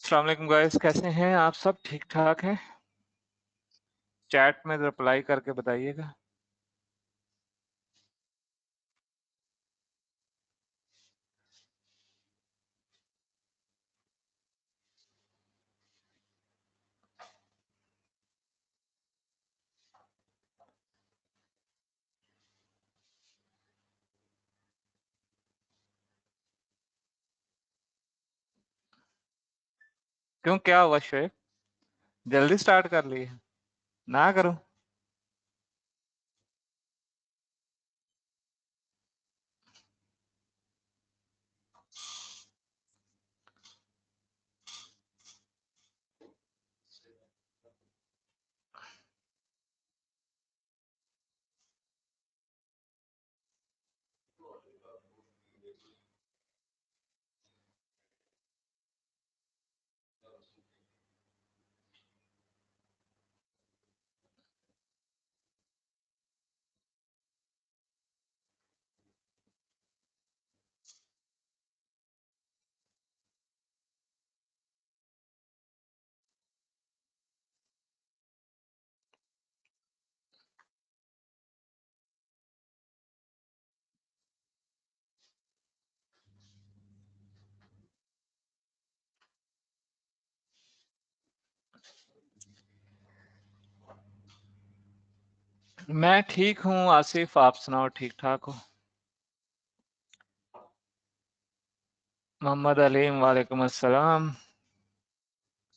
अस्सलाम वालेकुम गाइस, कैसे हैं आप सब? ठीक ठाक हैं? चैट में रिप्लाई करके बताइएगा। क्यों, क्या हुआ शोएब? जल्दी स्टार्ट कर लिए? ना करूं? मैं ठीक हूँ आसिफ, आप सुनाओ, ठीक ठाक हो? मोहम्मद अलीम, वालेकुम अस्सलाम।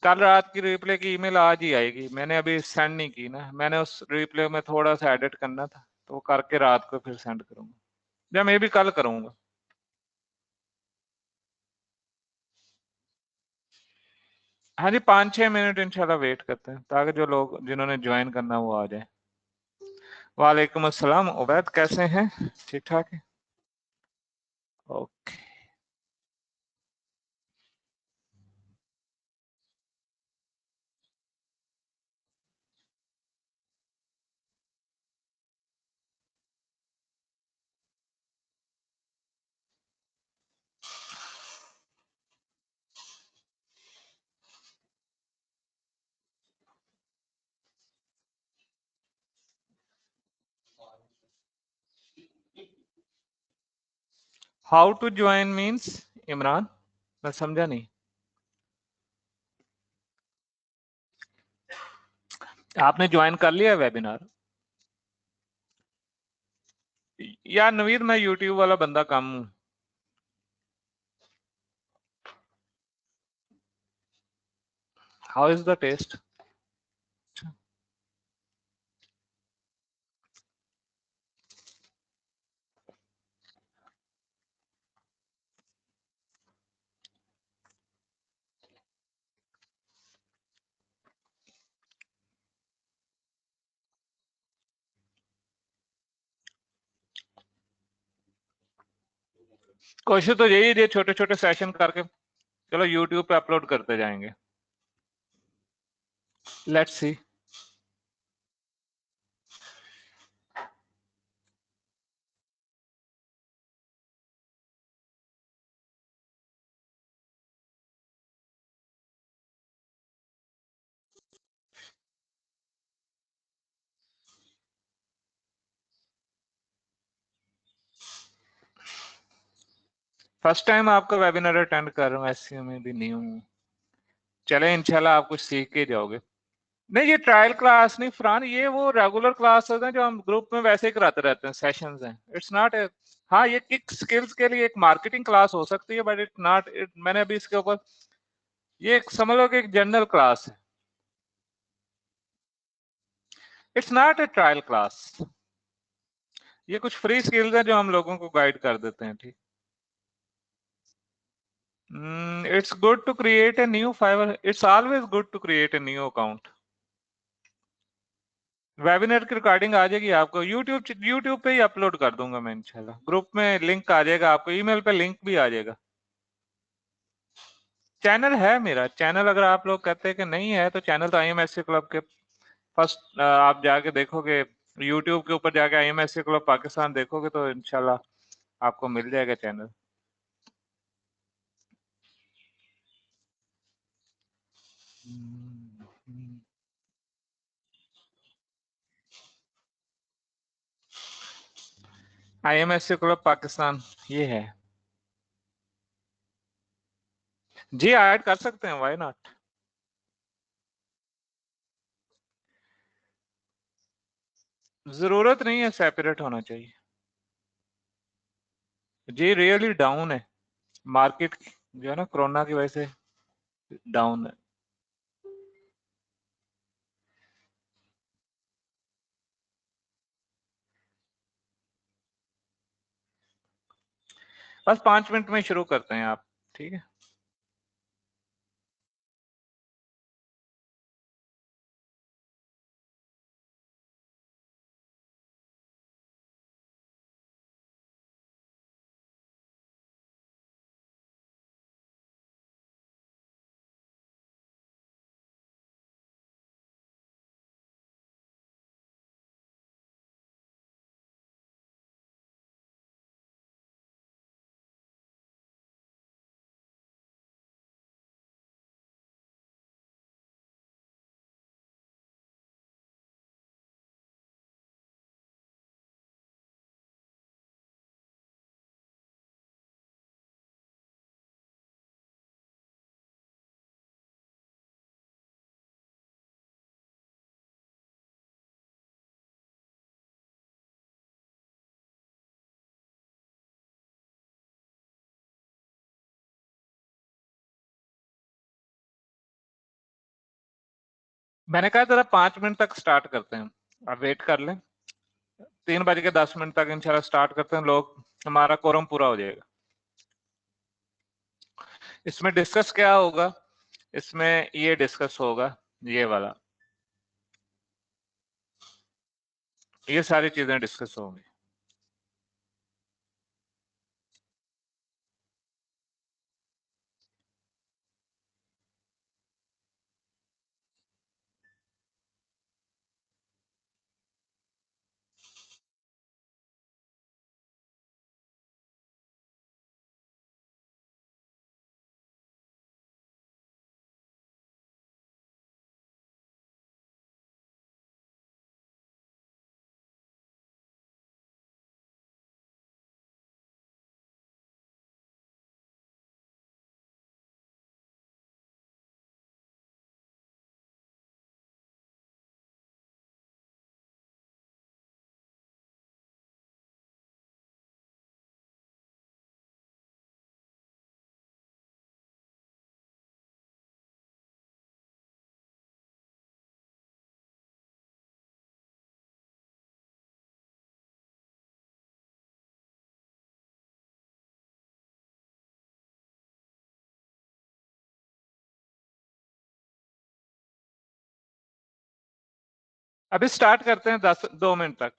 कल रात की रिप्ले की ईमेल आज ही आएगी। मैंने अभी सेंड नहीं की ना, मैंने उस रिप्ले में थोड़ा सा एडिट करना था, तो वो करके रात को फिर सेंड करूंगा, या मैं भी कल करूंगा। हाँ जी, 5-6 मिनट इंशाल्लाह वेट करते हैं, ताकि जो लोग जिन्होंने ज्वाइन करना वो आ जाए। वालेकुम अस्सलाम उबैद, कैसे हैं? ठीक ठाक है? Okay. How to join means? Imran, मैं समझा नहीं। आपने ज्वाइन कर लिया वेबिनार? यार नवीद, मैं यूट्यूब वाला बंदा कम हूँ। How is the test? कोशिश तो यही है, छोटे छोटे सेशन करके चलो यूट्यूब पे अपलोड करते जाएंगे। Let's see. फर्स्ट टाइम आपका वेबिनार अटेंड कर रहा हूँ, ऐसे में भी नहीं हूँ। चले, इंशाल्लाह आप कुछ सीख के जाओगे। नहीं, ये ट्रायल क्लास नहीं फरहान, ये वो रेगुलर क्लासेस हैं जो हम ग्रुप में वैसे ही कराते रहते हैं, सेशंस हैं। इट्स नॉट ए, हाँ ये किक स्किल्स के लिए एक मार्केटिंग क्लास हो सकती है, बट इट नॉट इट, मैंने अभी इसके ऊपर, ये एक समझ लो कि एक जनरल क्लास है। It's not a trial class. ये कुछ फ्री स्किल्स हैं जो हम लोगों को गाइड कर देते हैं, ठीक। It's good to create a new Fiverr, it's always good to create a new account. Webinar की रिकॉर्डिंग आ जाएगी आपको, यूट्यूब पे ही अपलोड कर दूंगा मैं इंशाल्लाह। ग्रुप में लिंक आ जाएगा आपको, ईमेल पे लिंक भी आ जाएगा। चैनल है मेरा, चैनल अगर आप लोग कहते हैं कि नहीं है तो चैनल तो आईएमएससी क्लब के फर्स्ट, आप जाके देखोगे यूट्यूब के ऊपर जाके आईएमएससी क्लब पाकिस्तान देखोगे तो इंशाल्लाह आपको मिल जाएगा चैनल। IMSC क्लब पाकिस्तान ये है जी, ऐड कर सकते हैं, व्हाई नॉट। जरूरत नहीं है, सेपरेट होना चाहिए। जी रियली डाउन है मार्केट, जो है ना कोरोना की वजह से डाउन है। बस 5 मिनट में शुरू करते हैं आप, ठीक है। मैंने कहा जरा 5 मिनट तक स्टार्ट करते हैं, आप वेट कर लें। 3:10 तक इंशाल्लाह स्टार्ट करते हैं, लोग हमारा कोरम पूरा हो जाएगा। इसमें डिस्कस क्या होगा? इसमें ये डिस्कस होगा, ये वाला, ये सारी चीजें डिस्कस होंगी। अभी स्टार्ट करते हैं 2 मिनट तक।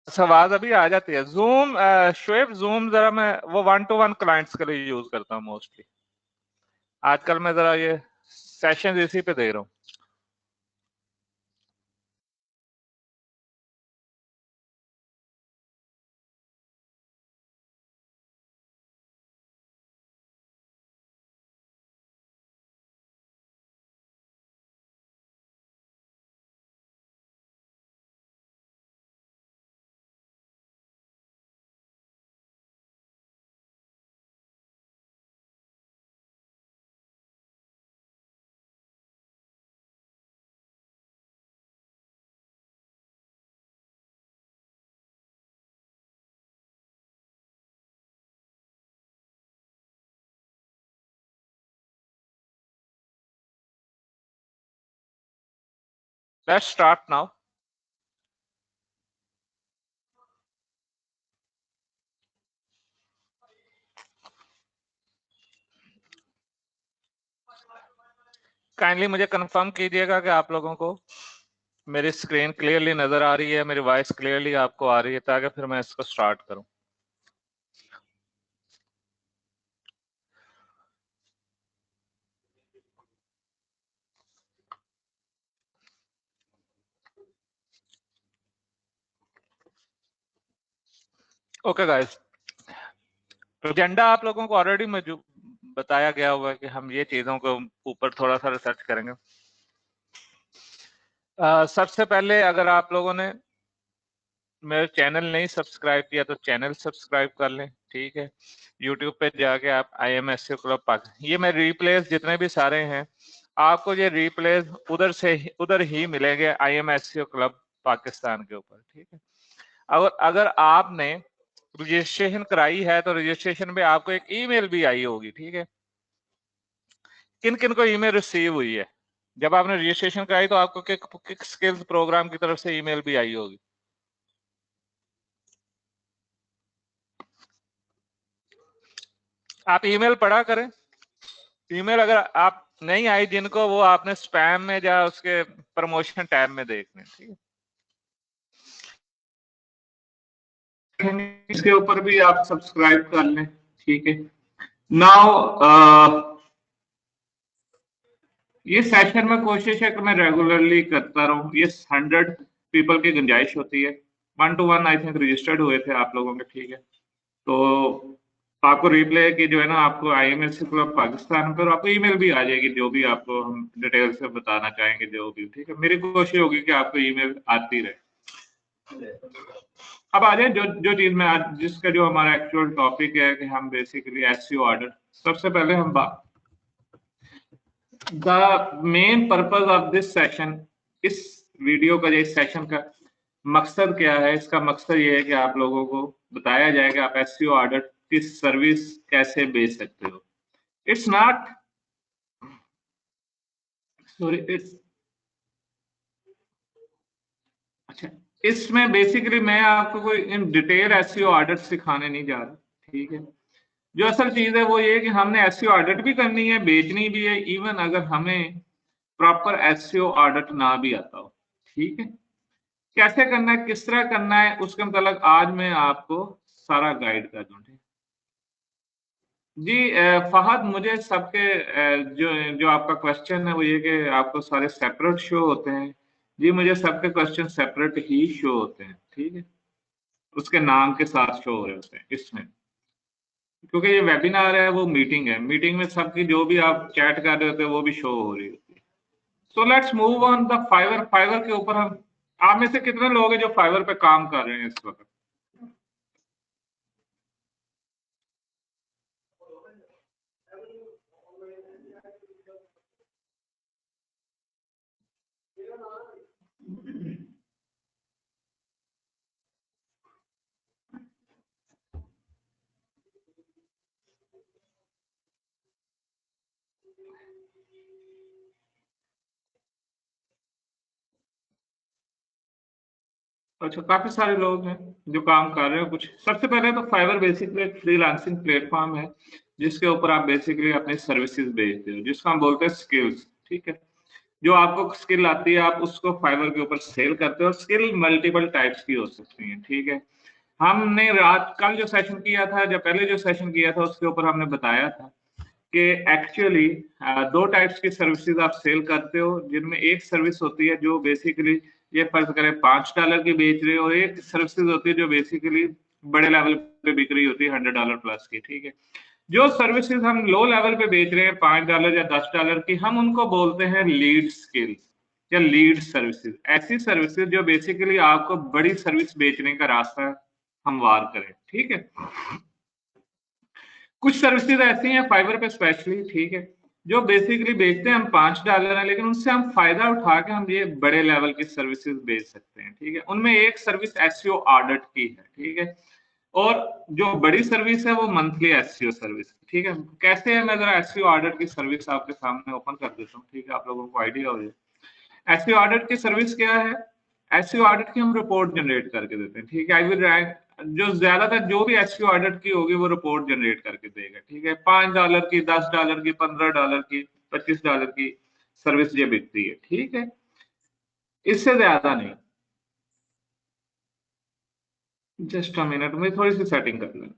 आवाज अभी आ जाती है। जूम शोएब, जूम जरा मैं वो 1-to-1 क्लाइंट्स के लिए यूज करता हूँ मोस्टली। आजकल मैं जरा ये सेशन इसी पे दे रहा हूँ। Let's start now. काइंडली मुझे कंफर्म कीजिएगा कि आप लोगों को मेरी स्क्रीन क्लियरली नजर आ रही है, मेरी वॉइस क्लियरली आपको आ रही है, ताकि फिर मैं इसको स्टार्ट करूं। ओके गाइस, एजेंडा आप लोगों को ऑलरेडी बताया गया हुआ है कि हम ये चीजों के ऊपर थोड़ा सा रिसर्च करेंगे। सबसे पहले अगर आप लोगों ने मेरा चैनल नहीं सब्सक्राइब किया तो चैनल सब्सक्राइब कर लें, ठीक है। यूट्यूब पे जाके आप IMSU क्लब पाकिस्तान, ये मैं रिप्लेस जितने भी सारे हैं आपको ये रिप्लेस उधर ही मिलेंगे IMSU क्लब पाकिस्तान के ऊपर, ठीक है। अगर आपने रजिस्ट्रेशन कराई है तो रजिस्ट्रेशन में आपको एक ईमेल भी आई होगी, ठीक है। किन किन को ईमेल रिसीव हुई है? जब आपने रजिस्ट्रेशन कराई तो आपको किक स्किल्स प्रोग्राम की तरफ से ईमेल भी आई होगी। आप ईमेल पढ़ा करें। ईमेल अगर आप नहीं आई जिनको, वो आपने स्पैम में या उसके प्रमोशन टैब में देखने, ठीक है। इसके ऊपर भी आप सब्सक्राइब कर लें, ठीक है। नाउ ये सेशन में कोशिश है कि मैं रेगुलरली करता रहूं। ये 100 पीपल की गुंजाइश होती है। 1-to-1 आई थिंक रजिस्टर्ड हुए थे आप लोगों के, ठीक है। तो आपको रिप्ले की जो है ना, आपको IMSU क्लब पाकिस्तान पर आपको ईमेल भी आ जाएगी, जो भी आपको हम डिटेल से बताना चाहेंगे, जो भी, ठीक है। मेरी कोशिश होगी कि आपको ईमेल आती रहे। अब आ जाए जो चीज में आज, जिसका जो हमारा एक्चुअल टॉपिक है कि हम बेसिकली SEO ऑर्डर। सबसे पहले हम the main purpose of this session, इस वीडियो का, इस सेशन का मकसद क्या है? इसका मकसद ये है कि आप लोगों को बताया जाए कि आप SEO ऑडिट की सर्विस कैसे बेच सकते हो। इट्स नॉट सॉरी इट्स अच्छा, इसमें बेसिकली मैं आपको कोई इन डिटेल SEO ऑडिट सिखाने नहीं जा रहा, ठीक है। जो असल चीज है वो ये कि हमने SEO ऑडिट भी करनी है, बेचनी भी है, इवन अगर हमें प्रॉपर SEO ऑडिट ना भी आता हो, ठीक है। कैसे करना है, किस तरह करना है, उसके मतलब आज मैं आपको सारा गाइड कर दूं। जी फहद, मुझे सबके जो जो आपका क्वेश्चन है वो ये कि आपको सारे सेपरेट शो होते हैं। जी मुझे सबके क्वेश्चन सेपरेट ही शो होते हैं, ठीक है। उसके नाम के साथ शो हो रहे होते हैं इसमें, क्योंकि ये वेबिनार है, वो मीटिंग है। मीटिंग में सबकी जो भी आप चैट कर रहे होते हैं वो भी शो हो रही होती है। So let's move on the Fiverr. Fiverr के ऊपर हम, आप में से कितने लोग हैं जो फाइवर पे काम कर रहे हैं इस वक्त? अच्छा, काफी सारे लोग हैं जो काम कर रहे हो कुछ। सबसे पहले तो फाइवर बेसिकली एक फ्रीलांसिंग प्लेटफॉर्म है, जिसके ऊपर आप बेसिकली अपनी सर्विसेज बेचते हो, जिसको हम बोलते हैं स्किल्स, ठीक है। जो आपको स्किल आती है आप उसको फाइवर के ऊपर सेल करते हो। स्किल मल्टीपल टाइप्स की हो सकती है, ठीक है। हमने रात कल जो सेशन किया था, जब पहले जो सेशन किया था उसके ऊपर हमने बताया था कि एक्चुअली दो टाइप्स की सर्विसेज आप सेल करते हो, जिनमें एक सर्विस होती है जो बेसिकली ये फर्ज करें $5 की बेच रहे हो, और एक सर्विसेज होती है जो बेसिकली बड़े लेवल पे बिक रही होती है $100 प्लस की, ठीक है। जो सर्विसेज हम लो लेवल पे बेच रहे हैं $5 या $10 की, हम उनको बोलते हैं लीड स्किल्स या लीड सर्विसेज। ऐसी सर्विसेज जो बेसिकली आपको बड़ी सर्विस बेचने का रास्ता हमवार करें, ठीक है। कुछ सर्विसेज ऐसी हैं फाइवर पे स्पेशली, ठीक है, जो बेसिकली बेचते हैं हम $5 है, लेकिन उससे हम फायदा उठा के हम ये बड़े लेवल की सर्विसेज बेच सकते हैं, ठीक है। उनमें एक सर्विस एसईओ ऑडिट की है, ठीक है, और जो बड़ी सर्विस है वो मंथली एसईओ सर्विस, ठीक है। कैसे है, मैं जरा एसईओ ऑडिट की सर्विस आपके सामने ओपन कर देता हूँ, ठीक है, आप लोगों को आइडिया हो जाए। एसईओ ऑडिट की सर्विस क्या है? एसईओ ऑडिट की हम रिपोर्ट जनरेट करके देते हैं, ठीक है। आई विल रैंक जो ज्यादातर जो भी एसईओ ऑडिट की होगी वो रिपोर्ट जनरेट करके देगा, ठीक है। $5 की, $10 की, $15 की, $25 की सर्विस ये बिकती है, ठीक है, इससे ज्यादा नहीं। जस्ट अ मिनट में थोड़ी सी सेटिंग कर लें।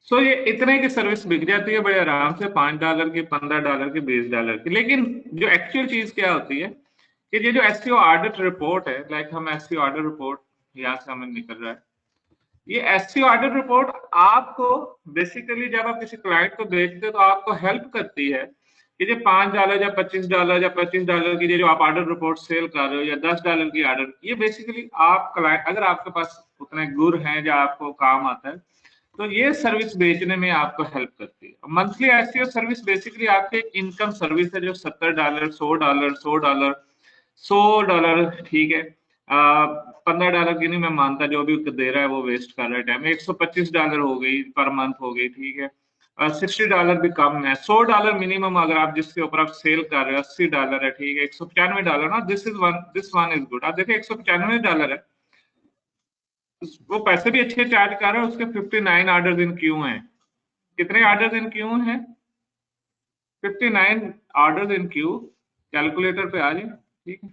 सो ये इतने की सर्विस बिक जाती है बड़े आराम से, $5 की, $15 की, $20 की। लेकिन जो एक्चुअल चीज क्या होती है कि ये जो एसईओ ऑडिट रिपोर्ट है, लाइक हम एसईओ ऑडिट रिपोर्ट यहाँ से हमें निकल रहा है, ये एसईओ ऑडिट रिपोर्ट आपको बेसिकली जब आप किसी क्लाइंट को भेजते हो तो आपको हेल्प करती है कि जो $5 या $25 की जो आप ऑर्डर रिपोर्ट सेल कर रहे हो, या $10 की ऑर्डर, ये बेसिकली आप क्लाइंट, अगर आपके पास उतने गुर हैं जो आपको काम आता है, तो ये सर्विस बेचने में आपको हेल्प करती है। मंथली एसईओ सर्विस बेसिकली आपकी एक इनकम सर्विस है जो $70, $100, $100, $100, ठीक है। $15 की नहीं मैं मानता, जो भी दे रहा है वो वेस्ट कर रहा है टाइम। $125 हो गई पर मंथ हो गई, ठीक है। $60 भी कम है, $100 मिनिमम अगर आप जिसके ऊपर आप सेल कर रहे हो, $80 है, ठीक है। $195 ना, दिस वन इज गुड। आप देखिए $195 है, वो पैसे भी अच्छे चार्ज कर रहे हैं, उसके 59 ऑर्डर इन क्यू हैं। कितने ऑर्डर इन क्यू हैं? 59 ऑर्डर इन क्यू। कैलकुलेटर पे आ जाए, ठीक है।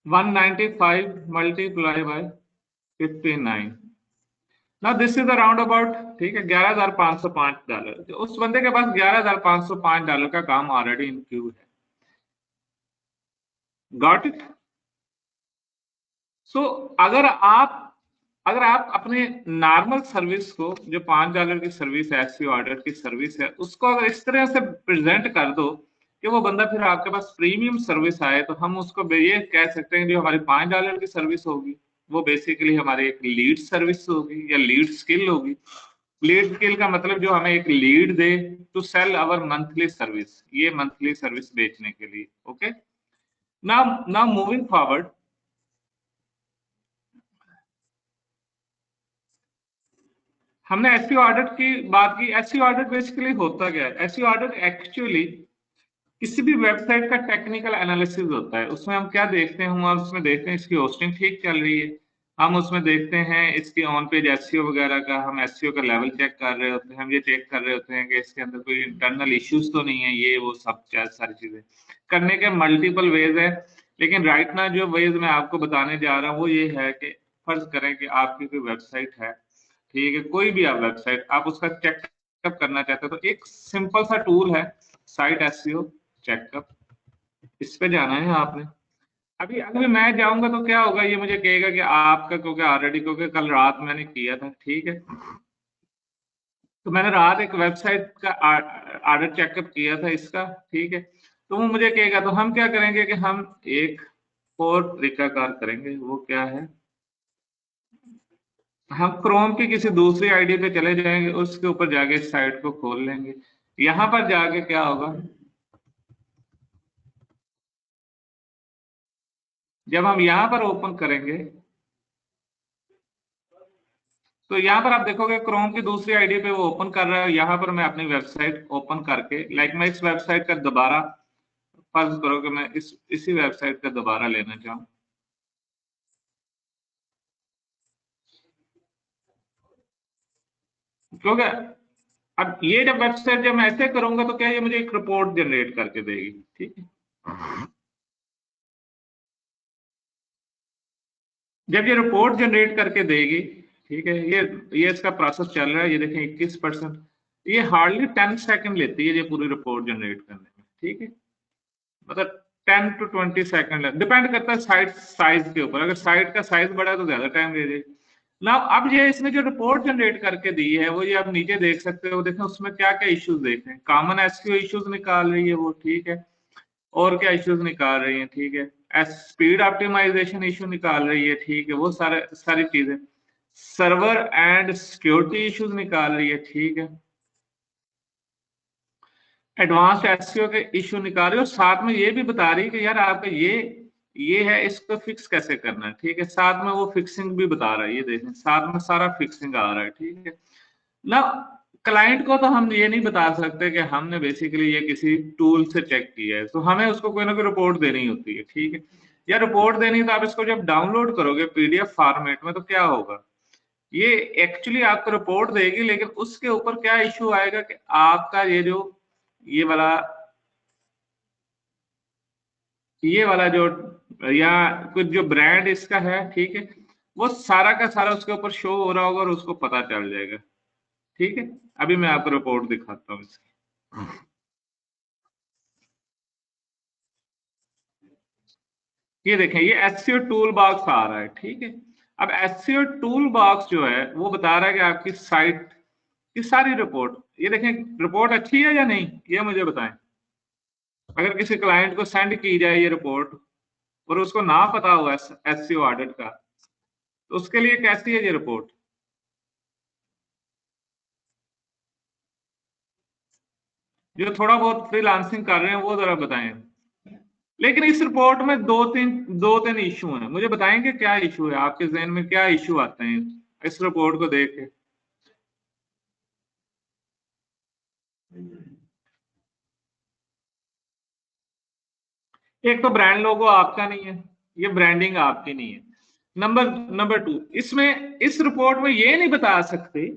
195 मल्टीप्लाई बाय 59, ना दिस इज अराउंड अबाउट, ठीक है, $11,505। तो उस बंदे के पास $11,505 का काम ऑलरेडी इन क्यू है। Got it? सो अगर आप अपने नॉर्मल सर्विस को, जो $5 की सर्विस है, एसईओ ऑर्डर की सर्विस है, उसको अगर इस तरह से प्रेजेंट कर दो कि वो बंदा फिर आपके पास प्रीमियम सर्विस आए, तो हम उसको ये कह सकते हैं जो हमारी $5 की सर्विस होगी वो बेसिकली हमारी एक लीड सर्विस होगी या लीड स्किल होगी। लीड स्किल का मतलब जो हमें एक लीड दे to sell our monthly service, ये मंथली सर्विस बेचने के लिए। Okay, now now moving forward, हमने एसईओ ऑडिट की बात की। एसईओ ऑडिट बेसिकली होता क्या है? एसईओ ऑडिट एक्चुअली किसी भी वेबसाइट का टेक्निकल एनालिसिस होता है। उसमें हम क्या देखते हैं? हम उसमें देखते हैं इसकी होस्टिंग ठीक चल रही है, हम उसमें देखते हैं इसकी ऑन पेज एसईओ वगैरह का, हम एसईओ का लेवल चेक कर रहे होते हैं, हम ये चेक कर रहे होते हैं कि इसके अंदर कोई इंटरनल इश्यूज तो नहीं है, ये वो सब सारी चीजें करने के मल्टीपल वेज है। लेकिन राइट ना जो वेज मैं आपको बताने जा रहा हूँ वो ये है कि फर्ज करें कि आपकी कोई वेबसाइट है, ठीक है, कोई भी आप वेबसाइट, आप उसका चेकअप करना चाहते हो, तो एक सिंपल सा टूल है साइट एसईओ चेकअप, इस पे जाना है आपने। अभी अगर मैं जाऊंगा तो क्या होगा, ये मुझे कहेगा कि आपका, क्योंकि ऑलरेडी, क्योंकि कल रात मैंने किया था, ठीक है, तो मैंने रात एक वेबसाइट का ऑर्डर चेकअप किया था इसका, ठीक है। तो वो मुझे कहेगा, तो हम क्या करेंगे कि हम एक और तरीकाकार करेंगे, वो क्या है, हम क्रोम की किसी दूसरी आईडी पे चले जाएंगे, उसके ऊपर जाके इस साइट को खोल लेंगे। यहां पर जाके क्या होगा, जब हम यहां पर ओपन करेंगे तो यहाँ पर आप देखोगे क्रोम की दूसरी आईडी पे वो ओपन कर रहा है। यहाँ पर मैं अपनी वेबसाइट ओपन करके, लाइक मैं इस वेबसाइट का दोबारा, फर्ज करो कि मैं इसी वेबसाइट का दोबारा लेना चाहूँ, क्योंकि अब ये जब वेबसाइट जब मैं ऐसे करूंगा तो क्या ये मुझे एक रिपोर्ट जनरेट करके देगी, ठीक है। जब ये रिपोर्ट जनरेट करके देगी, ठीक है, ये इसका प्रोसेस चल रहा है। ये देखें 21%, ये हार्डली 10 सेकंड लेती है ये पूरी रिपोर्ट जनरेट करने में, ठीक है। मतलब 10 to 20 सेकंड डिपेंड करता है साइट साइज के ऊपर। अगर साइट का साइज बड़ा है तो ज्यादा टाइम ले जाएगी ना। अब ये इसने जो रिपोर्ट जनरेट करके दी है वो ये आप नीचे देख सकते हो, देखें उसमें क्या क्या इश्यूज देख रहे हैं। कॉमन एसक्यू इश्यूज निकाल रही है वो, ठीक है। और क्या इश्यूज निकाल रही है, ठीक है। स्पीड ऑप्टिमाइजेशन इशू निकाल रही है, ठीक है, वो सारी चीजें। सर्वर एंड सिक्योरिटी इश्यूज निकाल रही है, ठीक है। एडवांस्ड एसईओ के इश्यू निकाल रही है और साथ में ये भी बता रही है कि यार आपका ये है, इसको फिक्स कैसे करना है, ठीक है। साथ में वो फिक्सिंग भी बता रहा है, ये देखें साथ में सारा फिक्सिंग आ रहा है, ठीक है ना। क्लाइंट को तो हम ये नहीं बता सकते कि हमने बेसिकली ये किसी टूल से चेक किया है, तो हमें उसको कोई ना कोई रिपोर्ट देनी होती है, ठीक है। या रिपोर्ट देनी है तो आप इसको जब डाउनलोड करोगे पीडीएफ फॉर्मेट में तो क्या होगा, ये एक्चुअली आपको रिपोर्ट देगी, लेकिन उसके ऊपर क्या इश्यू आएगा कि आपका ये वाला जो या कुछ जो ब्रांड इसका है, ठीक है, वो सारा का सारा उसके ऊपर शो हो रहा होगा और उसको पता चल जाएगा, ठीक है। अभी मैं आपको रिपोर्ट दिखाता हूँ इसकी। ये देखें ये एससीओ टूल बॉक्स आ रहा है, ठीक है। अब एससीओ टूल बॉक्स जो है वो बता रहा है कि आपकी साइट की सारी रिपोर्ट, ये देखें रिपोर्ट अच्छी है या नहीं, ये मुझे बताएं। अगर किसी क्लाइंट को सेंड की जाए ये रिपोर्ट और उसको ना पता हो एससीओ ऑडिट का, तो उसके लिए कैसी है ये रिपोर्ट। जो थोड़ा बहुत फ्रीलांसिंग कर रहे हैं वो जरा बताएं। लेकिन इस रिपोर्ट में दो तीन इशू हैं, मुझे बताएंगे क्या इशू है, आपके जहन में क्या इशू आते हैं इस रिपोर्ट को देख के। एक तो ब्रांड लोगो आपका नहीं है, ये ब्रांडिंग आपकी नहीं है। नंबर टू, इसमें इस रिपोर्ट में ये नहीं बता सकते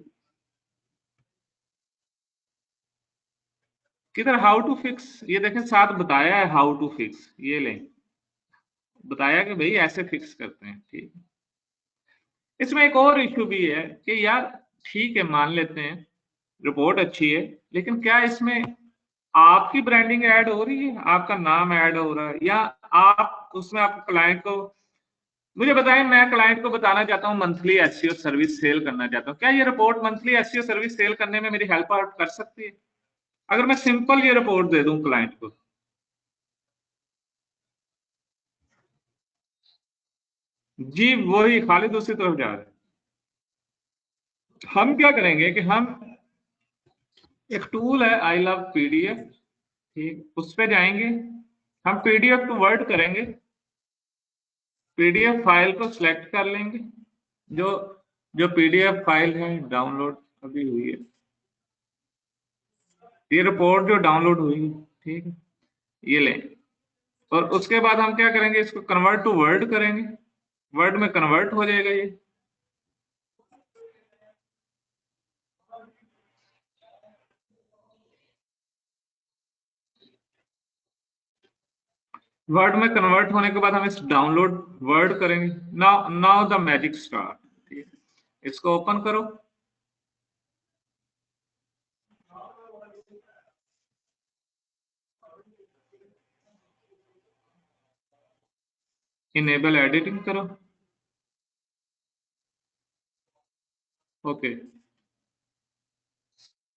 किधर हाउ टू फिक्स, ये देखें साथ बताया है हाउ टू फिक्स, ये लें बताया कि भाई ऐसे फिक्स करते हैं, ठीक है। इसमें एक और इश्यू भी है कि यार ठीक है मान लेते हैं रिपोर्ट अच्छी है, लेकिन क्या इसमें आपकी ब्रांडिंग ऐड हो रही है, आपका नाम ऐड हो रहा है, या आप उसमें आप क्लाइंट को, मुझे बताएं, मैं क्लाइंट को बताना चाहता हूं मंथली एसईओ सर्विस सेल करना चाहता हूं, क्या ये report monthly SEO service sale करने में मेरी हेल्प आउट कर सकती है अगर मैं सिंपल ये रिपोर्ट दे दूं क्लाइंट को। जी वही खाली दूसरी तरफ जा रहे हैं। हम क्या करेंगे कि हम एक टूल है आई लव पीडीएफ, ठीक, उस पे जाएंगे, हम पीडीएफ टू वर्ड करेंगे, पीडीएफ फाइल को सिलेक्ट कर लेंगे, जो जो पीडीएफ फाइल है डाउनलोड अभी हुई है, ये रिपोर्ट जो डाउनलोड हुई है, ठीक है, ये लें। और उसके बाद हम क्या करेंगे, इसको कन्वर्ट टू वर्ड करेंगे, वर्ड में कन्वर्ट हो जाएगा ये। वर्ड में कन्वर्ट होने के बाद हम इस डाउनलोड वर्ड करेंगे। Now now the magic start, ठीक है, इसको ओपन करो। इनेबल एडिटिंग करो, ओके,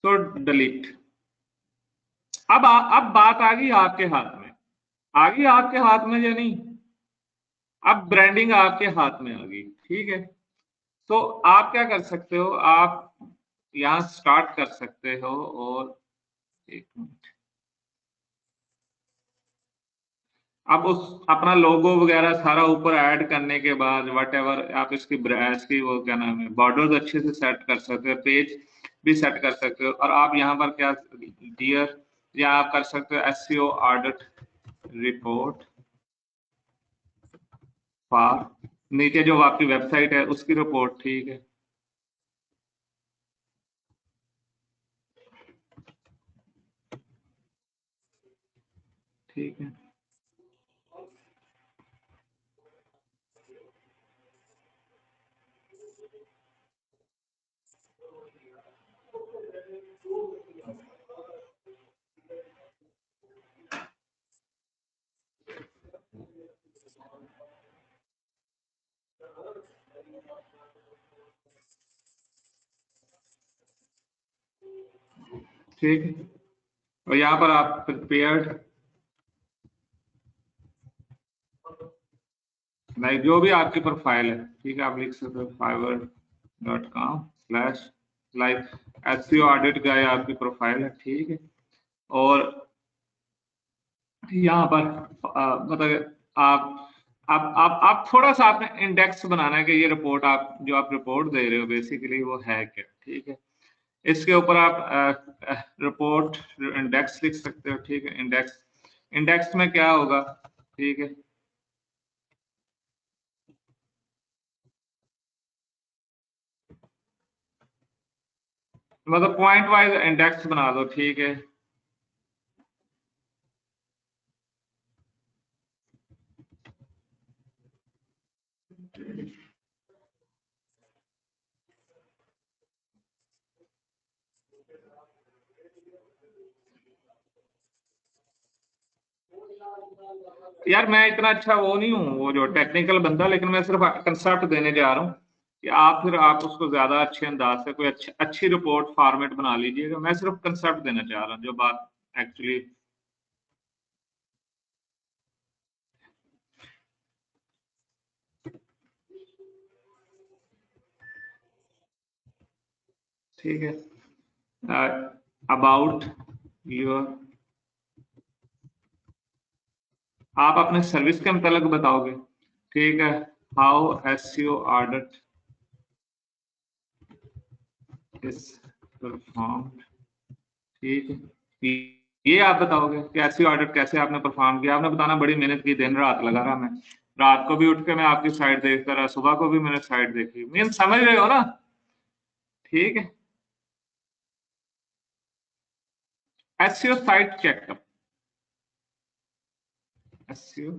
तो डिलीट। अब बात आ गई आपके हाथ में, आ गई आपके हाथ में या नहीं, अब ब्रांडिंग आपके हाथ में आ गई, ठीक है। तो आप क्या कर सकते हो, आप यहाँ स्टार्ट कर सकते हो, और एक मिनट, आप उस अपना लोगो वगैरह सारा ऊपर ऐड करने के बाद वट एवर आप इसकी वो क्या नाम है बॉर्डर्स अच्छे से सेट कर सकते हो, पेज भी सेट कर सकते हो। और आप यहाँ पर क्या डियर या आप कर सकते हो एसईओ ऑडिट रिपोर्ट फॉर, नीचे जो आपकी वेबसाइट है उसकी रिपोर्ट। ठीक है, ठीक है, ठीक है। और यहाँ पर आप प्रिपेयर्ड लाइक जो भी आपकी प्रोफाइल है, ठीक है, आप लिख सकते हो fiverr.com/ लाइक एसईओ ऑडिट का आपकी प्रोफाइल है। ठीक है, और यहाँ पर मतलब आप थोड़ा सा आपने इंडेक्स बनाना है कि ये रिपोर्ट आप जो आप रिपोर्ट दे रहे हो बेसिकली वो है क्या। ठीक है, इसके ऊपर आप रिपोर्ट इंडेक्स लिख सकते हो। ठीक है, इंडेक्स, इंडेक्स में क्या होगा, ठीक है, मतलब पॉइंट वाइज इंडेक्स बना दो। ठीक है, यार मैं इतना अच्छा वो नहीं हूँ वो जो टेक्निकल बंदा, लेकिन मैं सिर्फ कंसेप्ट देने जा रहा हूँ कि आप फिर आप उसको ज्यादा अच्छे अंदाज से कोई अच्छी रिपोर्ट फॉर्मेट बना लीजिएगा। मैं सिर्फ कंसेप्ट देना चाह रहा हूँ जो बात एक्चुअली। ठीक है, अबाउट योर, आप अपने सर्विस के मतलब बताओगे। ठीक है, how SEO audit is performed. ठीक है, ये आप बताओगे कि एसईओ ऑडिट कैसे आपने परफॉर्म किया। आपने बताना बड़ी मेहनत की, दिन रात लगा रहा मैं, रात को भी उठ के मैं आपकी साइट देखता रहा, सुबह को भी मैंने साइट देखी। मीन समझ रहे हो ना। ठीक है, एसईओ साइट चेकअप, एसईओ,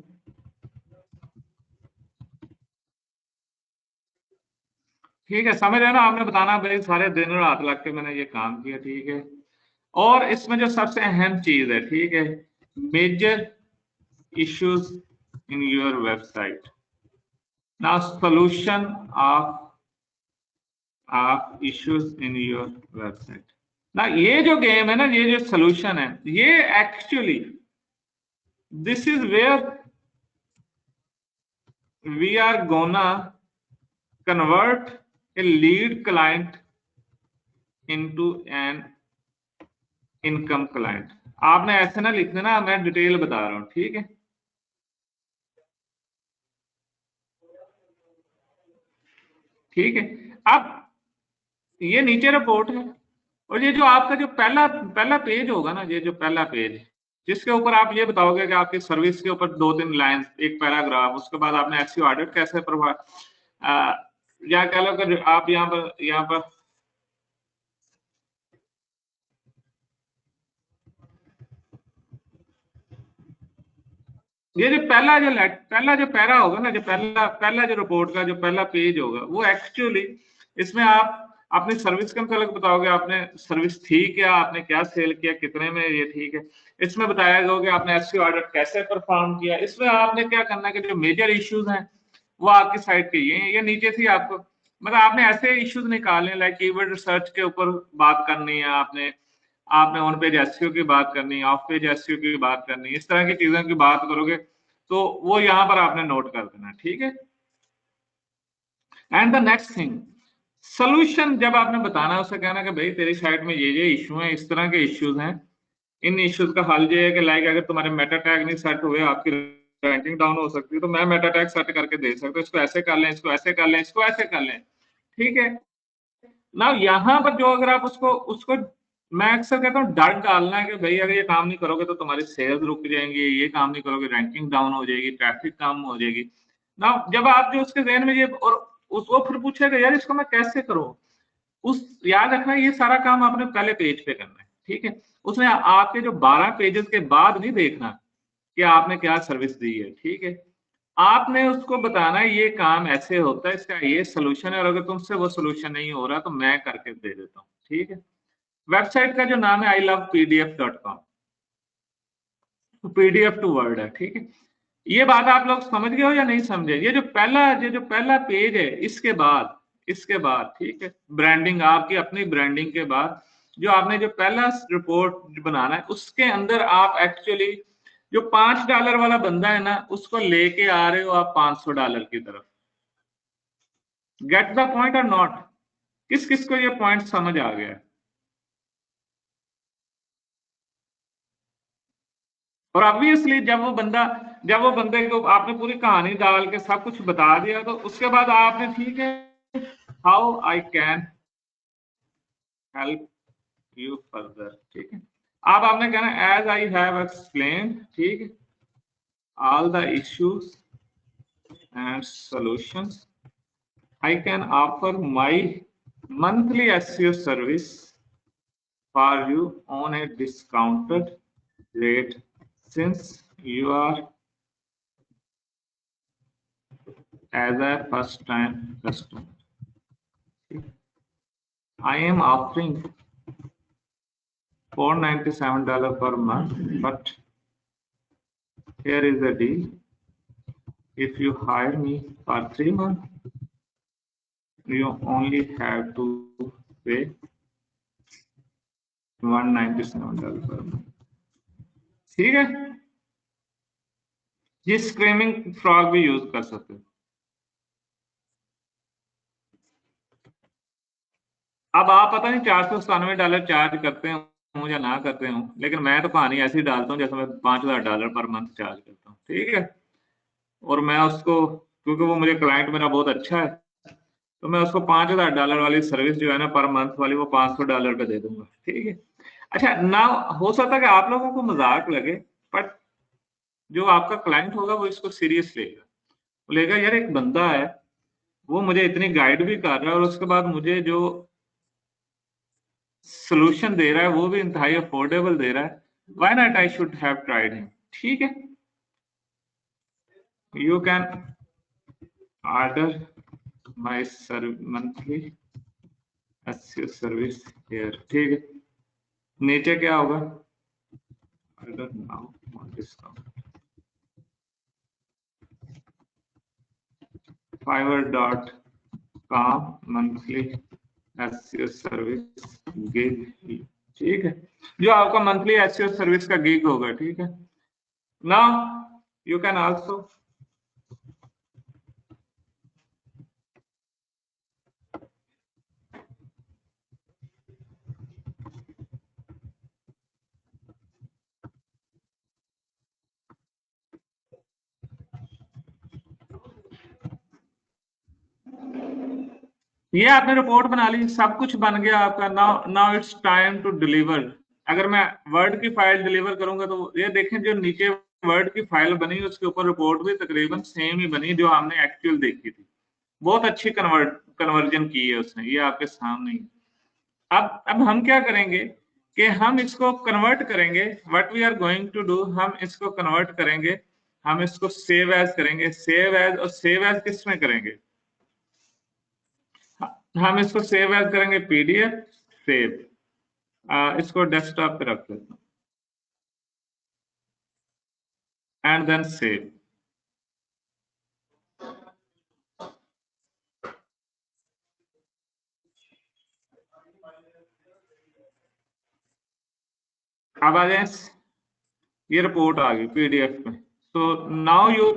ठीक है, समझ रहे हो ना। आपने बताना भाई सारे दिन रात लग के मैंने ये काम किया। ठीक है, और इसमें जो सबसे अहम चीज है, ठीक है, major issues in your website. Now solution of issues in your website. ना ये जो गेम है ना, ये जो सोल्यूशन है, ये actually this is where we are gonna convert a lead client into an income client. आपने ऐसे ना लिख देना, मैं डिटेल बता रहा हूं। ठीक है, ठीक है, अब ये नीचे रिपोर्ट है, और ये जो आपका जो पहला पहला पेज होगा ना, ये जो पहला पेज जिसके ऊपर आप ये बताओगे कि आपकी सर्विस के ऊपर 2-3 लाइन, एक पैराग्राफ, उसके बाद आपने एसईओ ऑडिट कैसे या कह लो कि आप यहाँ पर ये जो पहला जो पैरा होगा ना, जो पहला पहला जो रिपोर्ट का जो पहला पेज होगा, वो एक्चुअली इसमें आप अपनी सर्विस का मतलब बताओगे, आपने सर्विस थी क्या, आपने क्या सेल किया, कितने में ये। ठीक है, इसमें बताया गया कि आपने एसईओ ऑडिट कैसे परफॉर्म किया। इसमें आपने क्या करना है कि जो मेजर इश्यूज हैं वो आपकी साइट के ये नीचे से आपको मतलब आपने ऐसे इश्यूज निकालने लाइक कीवर्ड रिसर्च के ऊपर बात करनी है, आपने आपने ऑन पेज एसईओ की बात करनी है, ऑफ पेज एसईओ की बात करनी है, इस तरह की चीजों की बात करोगे तो वो यहां पर आपने नोट कर देना। ठीक है, and the next thing, solution जब आपने बताना है उसे कहना कि भाई तेरी साइट में ये इशू हैं, इस तरह के इश्यूज हैं, इन इश्यूज का हल ये है कि लाइक अगर तुम्हारे मेटा टैग नहीं सेट हुए, आपकी रैंकिंग डाउन हो सकती है, तो मैं मेटा टैग सेट करके दे सकता हूँ, इसको ऐसे कर लें, इसको ऐसे कर लें, इसको ऐसे कर लें, ठीक है ना। यहाँ पर जो अगर आप उसको उसको मैं अक्सर कहता हूँ डर डालना है कि भाई अगर ये काम नहीं करोगे तो तुम्हारी सेल्स रुक जाएंगी, ये काम नहीं करोगे रैंकिंग डाउन हो जाएगी, ट्रैफिक कम हो जाएगी ना। जब आप जो उसके जहन में ये और उसको फिर पूछेगा यार इसको मैं कैसे करूँ, उस याद रखना ये सारा काम आपने पहले पेज पे करना है, ठीक है। उसमें आपके जो 12 पेजेस के बाद नहीं देखना कि आपने क्या सर्विस दी है, ठीक है। आपने उसको बताना है ये काम ऐसे होता है, इसका ये सोल्यूशन है, और अगर तुमसे वो सोल्यूशन नहीं हो रहा तो मैं करके दे देता हूँ, ठीक है। वेबसाइट का जो नाम है ilovepdf.com, पीडीएफ टू वर्ड है, ठीक है। ये बात आप लोग समझ गए हो या नहीं समझे। ये जो पहला पेज है, इसके बाद ठीक है, ब्रांडिंग आपकी अपनी ब्रांडिंग के बाद जो आपने जो पहला रिपोर्ट बनाना है उसके अंदर आप एक्चुअली जो $5 वाला बंदा है ना उसको लेके आ रहे हो आप $500 की तरफ। गेट द पॉइंट और नॉट, किस किस को ये पॉइंट समझ आ गया। और ऑब्वियसली जब वो बंदे को आपने पूरी कहानी डाल के सब कुछ बता दिया तो उसके बाद आपने ठीक है how I can help you further, ठीक है। अब आपने कहना एज आई हैव एक्सप्लेन, ठीक है, all the issues and solutions, I can offer my monthly SEO service for you on a discounted rate since you are as a first time customer. I am offering $497 per month, but here is the deal. If you hire me for 3 months, you only have to pay $197 per month. ठीक है, ये screaming frog भी use कर सकते हो। अब आप पता नहीं $497 चार्ज करते हूँ या ना करते हूँ, लेकिन मैं तो कहानी ऐसी डालता हूँ जैसे मैं $5000 पर मंथ चार्ज करता हूँ, ठीक है। और मैं उसको क्योंकि वो मुझे क्लाइंट मेरा बहुत अच्छा है तो मैं उसको $5000 वाली सर्विस जो है ना पर मंथ वाली वो $500 पे दे दूंगा, ठीक है। अच्छा ना, हो सकता है कि आप लोगों को मजाक लगे, बट जो आपका क्लाइंट होगा वो इसको सीरियस लेगा, वो लेगा यार एक बंदा है वो मुझे इतनी गाइड भी कर रहा है और उसके बाद मुझे जो सोल्यूशन दे रहा है वो भी इंतहाई अफोर्डेबल दे रहा है, why not I should have tried him, ठीक है। You can order my monthly SEO service here, ठीक है। नीचे क्या होगा, order now discount fiverr.com monthly SEO service gig, ठीक है, जो आपका मंथली SEO सर्विस का गिग होगा, ठीक है। नाउ यू कैन आल्सो ये आपने रिपोर्ट बना ली, सब कुछ बन गया आपका। Now now it's time to deliver. अगर मैं वर्ड की फाइल डिलीवर करूंगा तो ये देखें जो नीचे वर्ड की फाइल बनी उसके ऊपर रिपोर्ट भी तकरीबन सेम ही बनी जो हमने एक्चुअल देखी थी। बहुत अच्छी कन्वर्जन की है उसने, ये आपके सामने ही। अब हम क्या करेंगे कि हम इसको कन्वर्ट करेंगे, what we are going to do, हम इसको कन्वर्ट करेंगे, हम इसको सेव एज करेंगे। सेव एज और सेव एज किस में करेंगे, हम इसको सेव एज करेंगे पीडीएफ सेव, इसको डेस्कटॉप पे रख देता हूँ एंड देन सेव। अब आ जाए, ये रिपोर्ट आ गई पीडीएफ में। So now your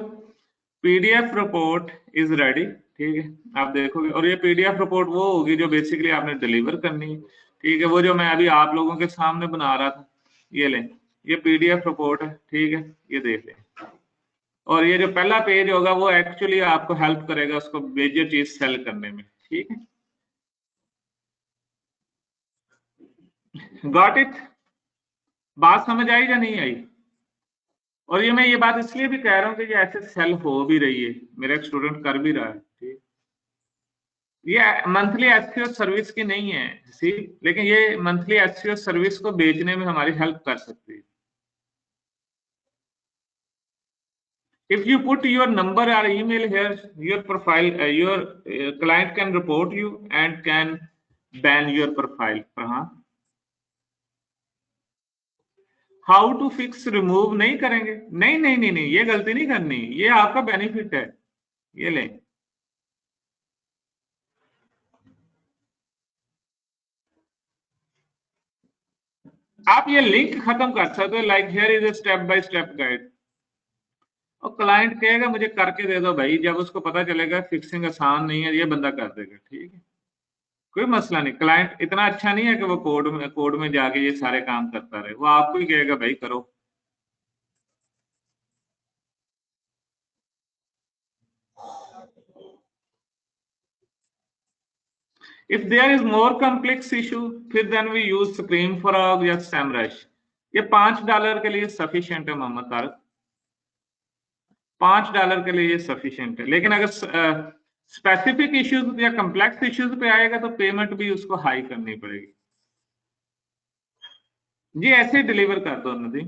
PDF report is ready, ठीक है। आप देखोगे और ये पीडीएफ रिपोर्ट वो होगी जो बेसिकली आपने डिलीवर करनी है, ठीक है। वो जो मैं अभी आप लोगों के सामने बना रहा था, ये लें, ये पीडीएफ रिपोर्ट है, ठीक है, ये देख लें। और ये जो पहला पेज होगा वो एक्चुअली आपको हेल्प करेगा उसको मेजर चीज सेल करने में। ठीक है, गॉट इट? बात समझ आई या नहीं आई? और ये मैं ये बात इसलिए भी कह रहा हूँ कि ये ऐसे सेल हो भी रही है, मेरा एक स्टूडेंट कर भी रहा है। ठीक, ये मंथली एसईओ सर्विस की नहीं है सी, लेकिन ये मंथली एसईओ सर्विस को बेचने में हमारी हेल्प कर सकती है। If you put your number or email here, your profile, your client can report you and can ban your profile. How to fix remove नहीं करेंगे, नहीं नहीं नहीं नहीं, ये गलती नहीं करनी, ये आपका बेनिफिट है। ये लें, आप ये लिंक खत्म कर सकते हो, like here is a step by step guide. और क्लाइंट कहेगा मुझे करके दे दो भाई, जब उसको पता चलेगा फिक्सिंग आसान नहीं है, ये बंदा कर देगा। ठीक है, कोई मसला नहीं। क्लाइंट इतना अच्छा नहीं है कि वो कोड में जाके ये सारे काम करता रहे, वो आपको ही कहेगा भाई करो। If there is more complex issue, फिर then we use Screaming Frog या सैमरश। ये $5 के लिए सफिशिएंट है मोहम्मद तारक, $5 के लिए ये सफिशिएंट है। लेकिन अगर स्पेसिफिक इश्यूज या कॉम्प्लेक्स इश्यूज पे आएगा तो पेमेंट भी उसको हाई करनी पड़ेगी। जी ऐसे ही डिलीवर कर दो नदीम।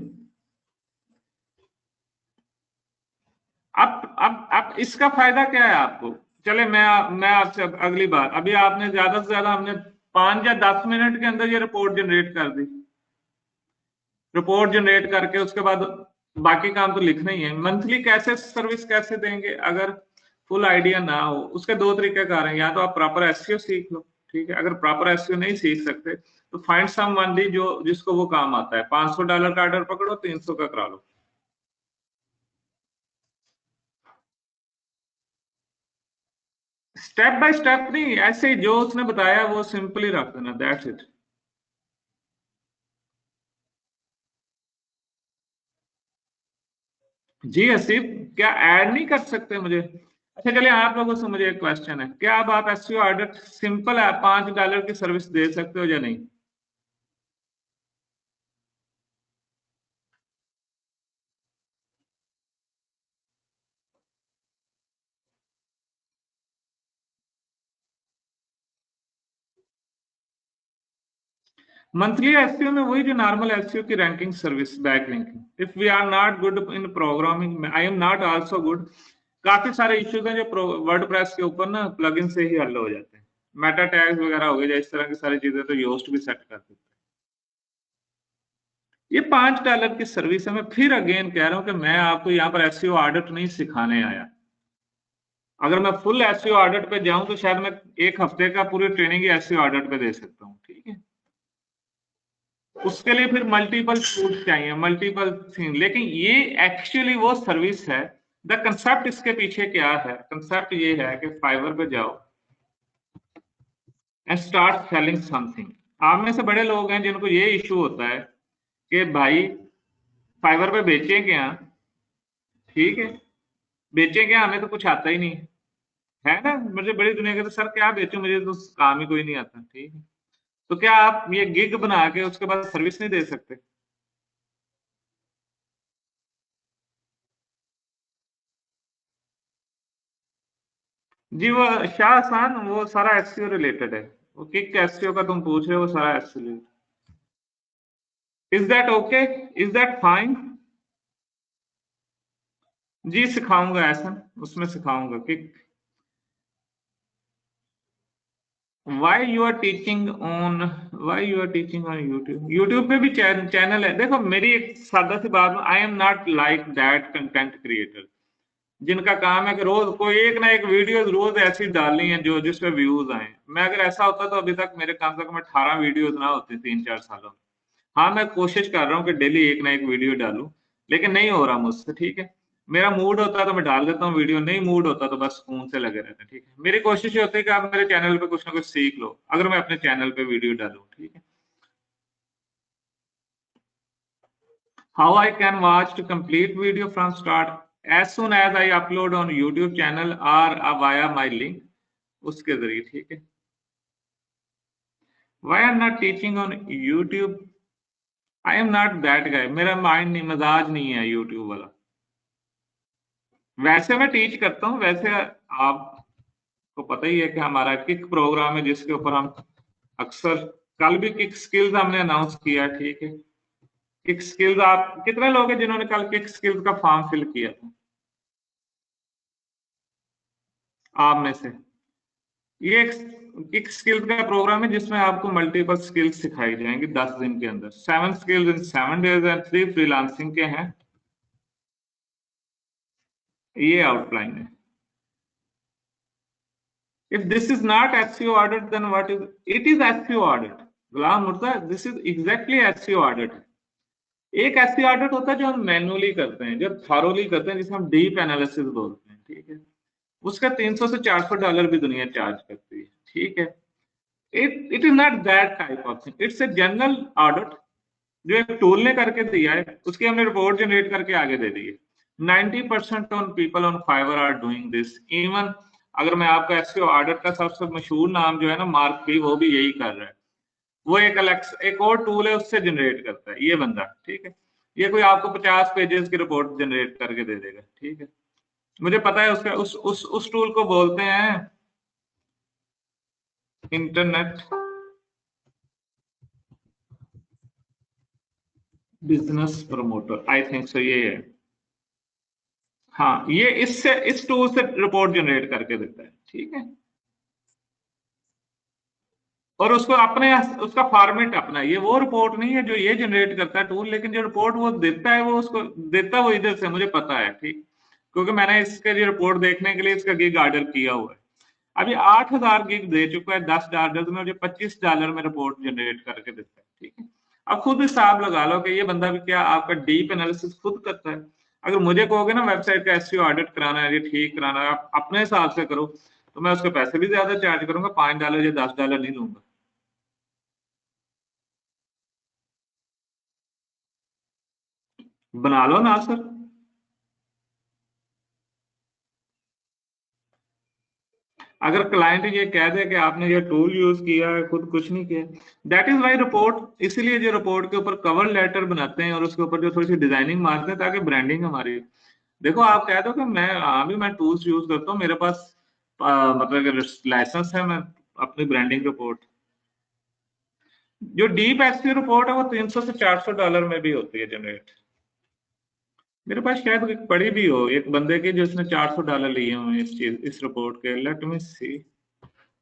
अब इसका फायदा क्या है आपको? चले मैं आपसे अगली बार, अभी आपने ज्यादा से ज्यादा हमने 5 या 10 मिनट के अंदर ये रिपोर्ट जनरेट कर दी। रिपोर्ट जनरेट करके उसके बाद बाकी काम तो लिखना ही है। मंथली कैसे सर्विस कैसे देंगे, अगर फुल आइडिया ना हो, उसके दो तरीके कार हैं। या तो आप प्रॉपर एसईओ सीख लो, ठीक है। अगर प्रॉपर एसईओ नहीं सीख सकते तो फाइंड समवन जो जिसको वो काम आता है। $500 का ऑर्डर पकड़ो, 300 का करा लो। स्टेप बाय स्टेप नहीं, ऐसे ही जो उसने बताया वो सिंपली रख देना, दैट्स इट। जी हसीब, क्या ऐड नहीं कर सकते मुझे? अच्छा चलिए, आप लोगों से मुझे एक क्वेश्चन है, क्या अब आप एसईओ ऑडिट सिंपल है $5 की सर्विस दे सकते हो या नहीं? मंथली एसईओ में वही जो नॉर्मल एसईओ की ranking service, back linking. If we are not good in programming, I am not also good. काफी सारे इश्यूज हैं जो वर्डप्रेस के ऊपर ना प्लगइन से ही हल हो जाते हैं। मेटा टैग्स वगैरह हो गए, इस तरह की सारी चीजें तो योस्ट भी सेट कर देते हैं। ये $5 की सर्विस है। मैं फिर अगेन कह रहा हूं कि मैं आपको यहाँ पर एसईओ ऑडिट नहीं सिखाने आया। अगर मैं फुल एसईओ ऑडिट पे जाऊं तो शायद मैं एक हफ्ते का पूरी ट्रेनिंग ही एसईओ ऑडिट पे दे सकता हूँ। ठीक है, उसके लिए फिर मल्टीपल टूल्स चाहिए, मल्टीपल थिंग। लेकिन ये एक्चुअली वो सर्विस है। द कंसेप्ट इसके पीछे क्या है? कंसेप्ट ये है कि फाइवर पे जाओ एंड स्टार्ट सेलिंग समथिंग। आप में से बड़े लोग हैं जिनको ये इशू होता है कि भाई फाइवर पे बेचें क्या? ठीक है, बेचें क्या, हमें तो कुछ आता ही नहीं है ना। मुझे बड़ी दुनिया कहते सर क्या बेचूं, मुझे तो काम ही कोई नहीं आता। ठीक है, तो क्या आप ये गिग बना के उसके बाद सर्विस नहीं दे सकते? जी वो शाह आसान, वो सारा एससीओ रिलेटेड है। वो किक एससीओ का तुम पूछ रहे हो, वो सारा SEO. Is that okay? Is that fine? जी सिखाऊंगा ऐसा, उसमें सिखाऊंगा कि why you are teaching on, why you are teaching on YouTube. YouTube पे भी चैनल है। देखो मेरी एक सादा सी बात, आई am not like that content creator जिनका काम है कि रोज कोई एक ना एक वीडियो रोज ऐसी डालनी है जो जिसपे व्यूज आए। मैं अगर ऐसा होता तो अभी तक मेरे कम से कम 18 वीडियोज ना होते 3-4 सालों में। हाँ मैं कोशिश कर रहा हूँ कि डेली एक ना एक वीडियो डालूं, लेकिन नहीं हो रहा मुझसे। ठीक है, मेरा मूड होता है तो मैं डाल देता हूँ वीडियो, नहीं मूड होता तो बस फोन से लगे रहते हैं। ठीक है, मेरी कोशिश ये होती है कि आप मेरे चैनल पे कुछ ना कुछ सीख लो अगर मैं अपने चैनल पे वीडियो डालूं। ठीक है, how I can watch to complete video from start. As soon as I upload on YouTube channel और वाया माई लिंक, उसके जरिए, ठीक है। Why are not teaching on YouTube, I am not that guy, मेरा mind नहीं, मजाज नहीं है YouTube वाला। वैसे मैं टीच करता हूँ, वैसे आपको पता ही है कि हमारा किक प्रोग्राम है जिसके ऊपर हम अक्सर, कल भी किक स्किल्स हमने अनाउंस किया, ठीक है। किक स्किल्स, आप कितने लोग हैं जिन्होंने कल किक स्किल्स का फॉर्म फिल किया था आप में से? ये एक किक स्किल्स का प्रोग्राम है जिसमें आपको मल्टीपल स्किल्स सिखाई जाएंगी 10 दिन के अंदर। 7 skills in 7 days and 3 freelancing के हैं। ये आउटलाइन है। If this is not SEO audit, then what is it? Is SEO audit. Ghulam Murtaza, this is exactly SEO audit। एक SEO audit होता है जो हम मैनुअली करते हैं, जो थॉरोली करते हैं, जिसे हम डीप एनालिसिस बोलते हैं, ठीक है। उसका 300 से $400 भी दुनिया चार्ज करती है, ठीक है। It is not that type of thing, it's a general audit जो एक टूल ने करके दिया है, उसकी हमने रिपोर्ट जनरेट करके आगे दे दी है। 90% on people on Fiverr are doing this. Even अगर मैं आपको एसईओ ऑडिट का सबसे मशहूर नाम जो है ना, मार्क पी, वो भी यही कर रहा है। वो एक एक और टूल है, उससे जनरेट करता है ये बंदा, ठीक है। ये कोई आपको 50 पेजेस की रिपोर्ट जनरेट करके दे देगा, ठीक है। मुझे पता है उसका, उस टूल को बोलते हैं internet business promoter, I think so, ये है। हाँ, ये इस टूल से रिपोर्ट जनरेट करके देता है, ठीक है। और उसको अपने, उसका फॉर्मेट अपना, ये वो रिपोर्ट नहीं है जो ये जनरेट करता है टूल, लेकिन जो रिपोर्ट वो देता है, वो उसको देता है वो इधर से, मुझे पता है, ठीक। क्योंकि मैंने इसके लिए रिपोर्ट देखने के लिए इसका गिग ऑर्डर किया हुआ है। अभी 8,000 गिग दे चुका है, $10 में, मुझे $25 में रिपोर्ट जनरेट करके देता है, ठीक है। अब खुद हिसाब लगा लो कि ये बंदा भी क्या आपका डीप एनालिसिस खुद करता है। अगर मुझे कहोगे ना वेबसाइट का एसईओ ऑडिट कराना है, ये ठीक कराना है, आप अपने हिसाब से करो, तो मैं उसके पैसे भी ज्यादा चार्ज करूंगा, $5 या $10 नहीं लूंगा। बना लो ना सर। अगर क्लाइंट ये कह दे कि आपने ये टूल यूज किया है, खुद कुछ नहीं किया, दैट इज वाई रिपोर्ट, इसीलिए जो रिपोर्ट के ऊपर कवर लेटर बनाते हैं और उसके ऊपर जो थोड़ी सी डिजाइनिंग मारते हैं ताकि ब्रांडिंग हमारी। देखो, आप कह दो कि मैं भी मैं टूल्स यूज करता हूँ, मेरे पास मतलब लाइसेंस है, मैं अपनी ब्रांडिंग रिपोर्ट, जो डीप एसईओ रिपोर्ट है वो 300 से $400 में भी होती है जनरेट। मेरे पास शायद एक पड़ी भी हो एक बंदे की, जिसने $400 लिए हुए इस चीज, इस रिपोर्ट के। लेट मी सी,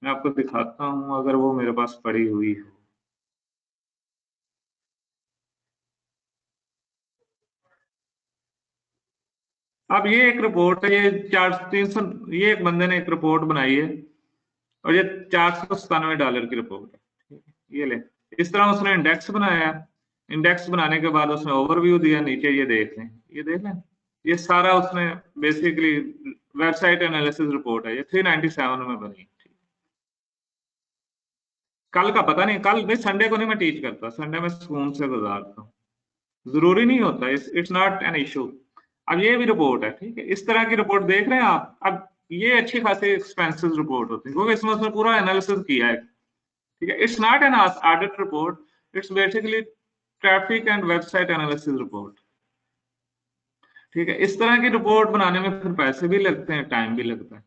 मैं आपको दिखाता हूँ अगर वो मेरे पास पड़ी हुई हो। अब ये एक रिपोर्ट है, ये 400-300, ये एक बंदे ने एक रिपोर्ट बनाई है, और ये $497 की रिपोर्ट है, ठीक है? ये ले, इस तरह उसने इंडेक्स बनाया। इंडेक्स बनाने के बाद उसने ओवरव्यू दिया, नीचे ये देख लें, ये देख लें, ये सारा उसने बेसिकली वेबसाइट एनालिसिस रिपोर्ट है, ये 397 में बनी। कल का पता नहीं, कल भाई संडे को नहीं मैं टीच करता, संडे में सुकून से गुजारता हूँ, जरूरी नहीं होता, इट्स नॉट एन इशू। अब ये भी रिपोर्ट है, ठीक है, इस तरह की रिपोर्ट देख रहे हैं आप। अब ये अच्छी खासी एक्सपेंसिव रिपोर्ट होती है, क्योंकि इसमें उसने पूरा एनालिसिस किया है, ठीक है। It's not an audit report, it's basically traffic and website analysis report, ठीक है। इस तरह की रिपोर्ट बनाने में फिर पैसे भी लगते हैं, टाइम भी लगता है।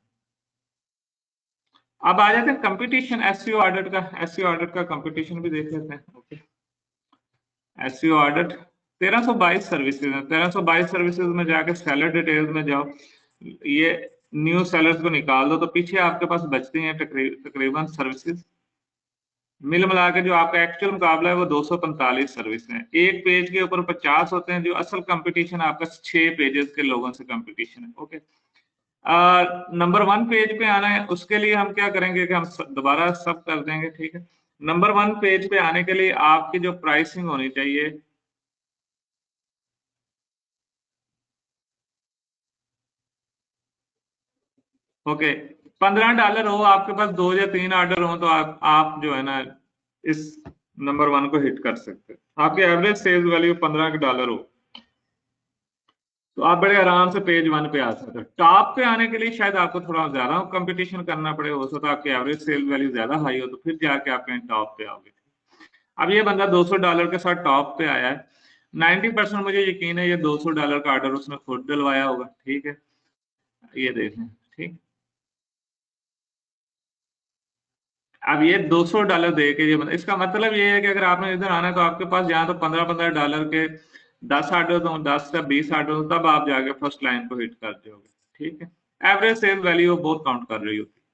अब आ जाते हैं कंपटीशन, एसईओ ऑडिट का, एसईओ ऑडिट का कंपटीशन भी देख लेते हैं, ओके। एसईओ ऑडिट 1322 सर्विसेज है, 1322 सर्विसेज में जाके सेलर डिटेल्स में जाओ, ये न्यू सेलर्स को निकाल दो, तो पीछे आपके पास बचती हैं तकरीबन सर्विसेज, मिल मिला के जो आपका एक्चुअल मुकाबला है वो 245 सर्विस है। एक पेज के ऊपर 50 होते हैं, जो असल कंपटीशन आपका 6 पेजेस के लोगों से कंपटीशन है, ओके। नंबर 1 पेज पे आना है, उसके लिए हम क्या करेंगे कि हम दोबारा सब कर देंगे, ठीक है। नंबर 1 पेज पे आने के लिए आपकी जो प्राइसिंग होनी चाहिए, ओके, $15 हो, आपके पास 2 या 3 ऑर्डर हो, तो आप जो है ना इस नंबर 1 को हिट कर सकते हैं। आपकी एवरेज सेल्स वैल्यू $15 हो, तो आप बड़े आराम से पेज 1 पे आ सकते हो। टॉप पे आने के लिए शायद आपको थोड़ा ज्यादा कंपटीशन करना पड़े, हो सकता है आपकी एवरेज सेल वैल्यू ज्यादा हाई हो, तो फिर जाके आप कहीं टॉप पे आओगे। अब ये बंदा $200 के साथ टॉप पे आया है, 90% मुझे यकीन है ये $200 का ऑर्डर उसने खुद डलवाया होगा। ठीक है, ये देखें। ठीक, अब ये $200 दे के ये इसका मतलब ये है कि अगर आपने इधर आना है तो आपके पास यहाँ तो $15-15 के 10 ऑर्डर हो, 10 या 20 ऑर्डर हो, तब आप जाके फर्स्ट लाइन को हिट कर दोगे। ठीक है, एवरेज सेल वैल्यू बहुत काउंट कर रही होती है,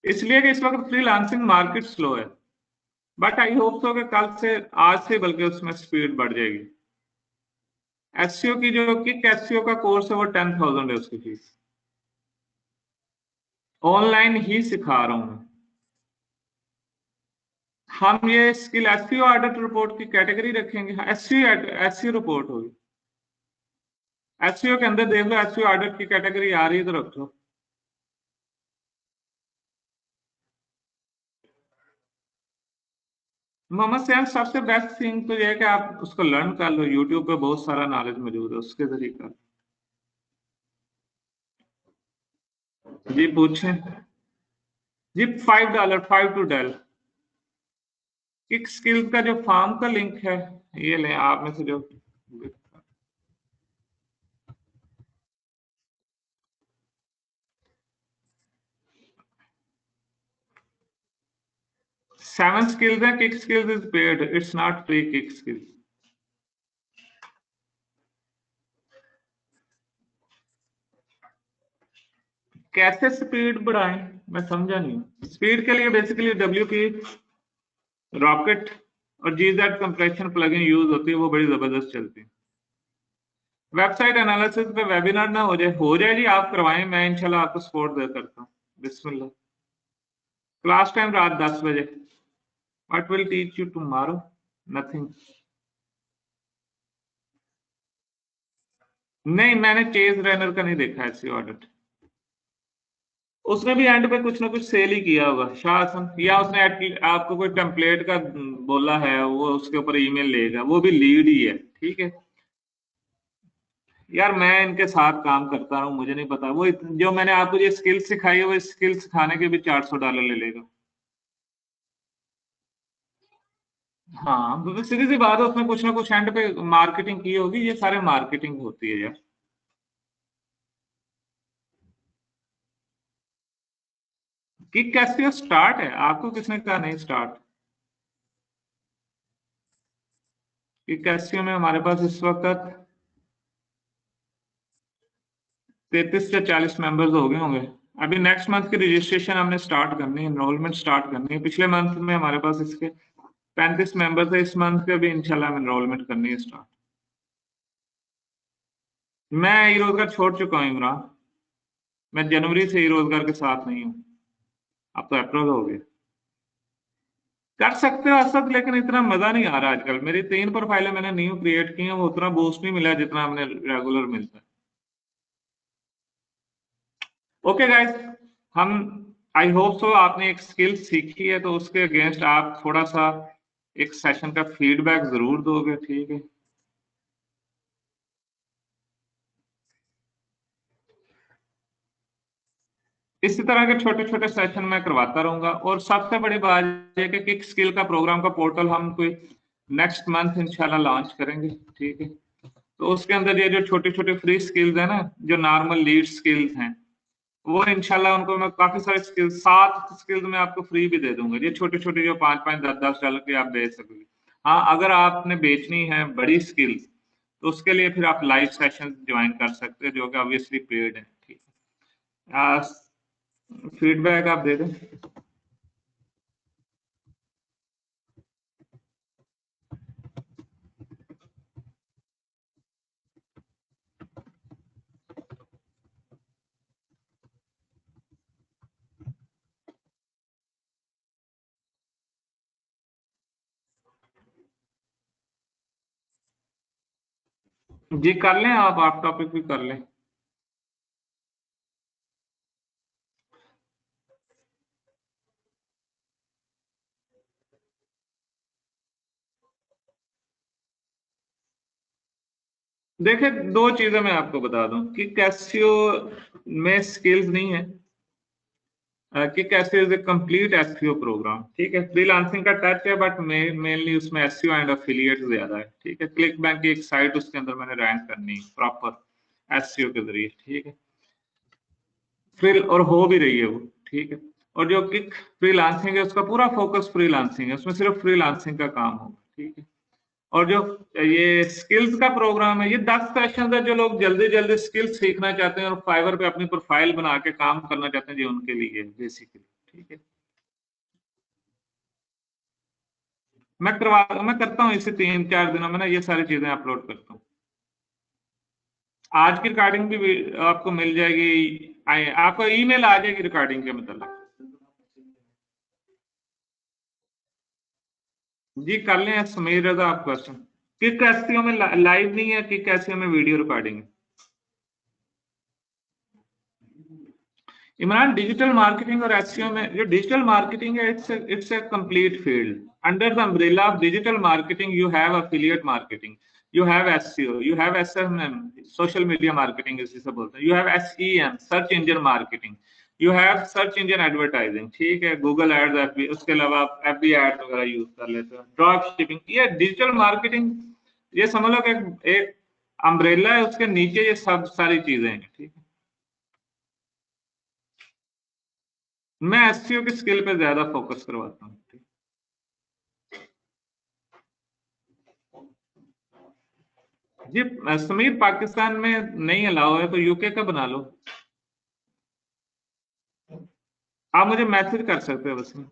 इसलिए कि इस वक्त फ्रीलांसिंग मार्केट स्लो है। बट आई होप सो कि कल से, आज से बल्कि उसमें स्पीड बढ़ जाएगी। एसईओ की जो किक एसईओ का कोर्स है वो 10,000 है उसकी फीस, ऑनलाइन ही सिखा रहा हूं मैं। हम ये स्किल एसईओ ऑडिट रिपोर्ट की कैटेगरी रखेंगे, एसईओ एसईओ रिपोर्ट होगी। एसईओ के अंदर देख लो, एसईओ ऑडिट की कैटेगरी आ रही है तो रख लो। मोहम्मद सैम, सबसे बेस्ट थिंग तो ये है कि आप उसको लर्न कर लो, यूट्यूब पे बहुत सारा नॉलेज मौजूद है, उसके जरिए कर। जी पूछें। जी $5, 5 to 10। किक स्किल का जो फार्म का लिंक है, ये लें आप में से जो 7 skills है, kick skills is paid, it's not free kick skills। कैसे स्पीड बढ़ाएं, मैं समझा नहीं। स्पीड के लिए बेसिकली WP, रॉकेट और GZ कंप्रेशन प्लगइन यूज होती है, वो बड़ी जबरदस्त चलती है। वेबसाइट एनालिसिस पे वेबिनार ना हो जाए जी, आप करवाएं, मैं इंशाल्लाह आपको सपोर्ट दे करता हूँ। बिस्मिल्लाह। क्लास टाइम रात 10 बजे। What will teach you tomorrow? Nothing. नहीं, मैंने चेज रनर का नहीं देखा ऐसी ऑडिट। उसने भी एंड पे कुछ ना कुछ सेल ही किया होगा शाह हसन, या उसने आपको कोई टेम्पलेट का बोला है, वो उसके ऊपर ईमेल लेगा, वो भी लीड ही है। ठीक है यार, मैं इनके साथ काम करता हूँ, मुझे नहीं पता वो जो मैंने आपको ये स्किल सिखाई है, वो स्किल सिखाने के भी $400 ले लेगा। हाँ, तो सीधी सी बात है, उसने कुछ ना कुछ एंड पे मार्केटिंग की होगी, ये सारे मार्केटिंग होती है यार। कि कैसे स्टार्ट है, आपको किसने कहा नहीं स्टार्ट? कि कैसियो में हमारे पास इस वक्त 33 से 40 मेंबर्स हो गए होंगे। अभी नेक्स्ट मंथ की रजिस्ट्रेशन हमने स्टार्ट करनी है, एनरोलमेंट स्टार्ट करनी है। पिछले मंथ में हमारे पास इसके 35 मेंबर्स है, इस मंथ के भी इंशाल्लाह हम एनरोलमेंट करनी है स्टार्ट। मैं ई रोजगार छोड़ चुका हूँ इमरान, मैं जनवरी से ई रोजगार के साथ नहीं हूँ। अब तो अप्रैल हो गया। कर सकते हो असद, लेकिन इतना मजा नहीं आ रहा आजकल। मेरी 3 प्रोफाइलें मैंने न्यू क्रिएट की हैं, वो उतना बूस्ट नहीं मिला जितना हमने रेगुलर मिलता है। ओके गाइस, हम आई होप सो आपने एक स्किल सीखी है, तो उसके अगेंस्ट आप थोड़ा सा एक सेशन का फीडबैक जरूर दोगे। ठीक है, इसी तरह के छोटे छोटे सेशन मैं करवाता रहूंगा। और सबसे बड़ी बात यह कि किक स्किल का प्रोग्राम का पोर्टल हम कोई नेक्स्ट मंथ इंशाल्लाह लॉन्च करेंगे। ठीक है, तो उसके अंदर ये जो छोटे छोटे फ्री स्किल्स है ना, जो नॉर्मल लीड स्किल्स हैं, वो इंशाल्लाह उनको मैं काफी सारे स्किल्स, 7 स्किल्स मैं आपको फ्री भी दे दूंगा। ये छोटे छोटे जो 5-5, 10-10 डॉलर के आप बेच सकोगे। हाँ, अगर आपने बेचनी है बड़ी स्किल्स, तो उसके लिए फिर आप लाइव सेशन ज्वाइन कर सकते हैं, जो कि ऑब्वियसली पेड है। ठीक है, फीडबैक आप दे दें। जी कर लें, आप टॉपिक भी कर लें। देखिए, दो चीजें मैं आपको बता दूं कि कैसियो में स्किल्स नहीं है, कि कैसे is a complete SEO program, ठीक है। फ्रीलांसिंग का टच है बट मेनली उसमें एसईओ एंड एफिलिएट ज्यादा है, ठीक है। क्लिक बैंक की एक साइट, उसके अंदर मैंने रैंक करनी प्रॉपर एसईओ के जरिए, ठीक है। फिर और हो भी रही है वो, ठीक है। और जो किक फ्रीलांसिंग है उसका पूरा फोकस फ्रीलांसिंग है, उसमें सिर्फ फ्रीलांसिंग का काम होगा, ठीक है। और जो ये स्किल्स का प्रोग्राम है, ये 10 सेशन है, जो लोग जल्दी जल्दी स्किल्स सीखना चाहते हैं और फाइवर पे अपनी प्रोफाइल बना के काम करना चाहते हैं, जी उनके लिए बेसिकली, ठीक है। मैं करता हूँ इसे 3-4 दिनों में ना, ये सारी चीजें अपलोड करता हूँ। आज की रिकॉर्डिंग भी आपको मिल जाएगी, आपको ईमेल आ जाएगी रिकॉर्डिंग के मतलब। जी कर लें समीर रजा, आप क्वेश्चन कि कैसियो में लाइव नहीं है, कि कैसियो में वीडियो रिकॉर्डिंग है। इमरान, डिजिटल मार्केटिंग और एसईओ में, जो डिजिटल मार्केटिंग है, it's a complete field. Under the umbrella of digital marketing you have affiliate marketing, you have SEO, you have SMM, social media marketing इसी से बोलते हैं, you have SEM, search engine marketing, you have search engine advertising, ठीक है, Google ads, FB, उसके अलावा आप FB ads वगैरह यूज कर लेते हो, ड्रॉप शिपिंग। ये डिजिटल मार्केटिंग, ये समझ लो कि एक अम्ब्रेला है, उसके नीचे ये सब सारी चीजें हैं, ठीक है। मैं एसईओ की स्किल पे ज्यादा फोकस करवाता हूँ। जी समीर, पाकिस्तान में नहीं अलाउ है तो यूके का बना लो। आप मुझे मैसेज कर सकते हो बस में।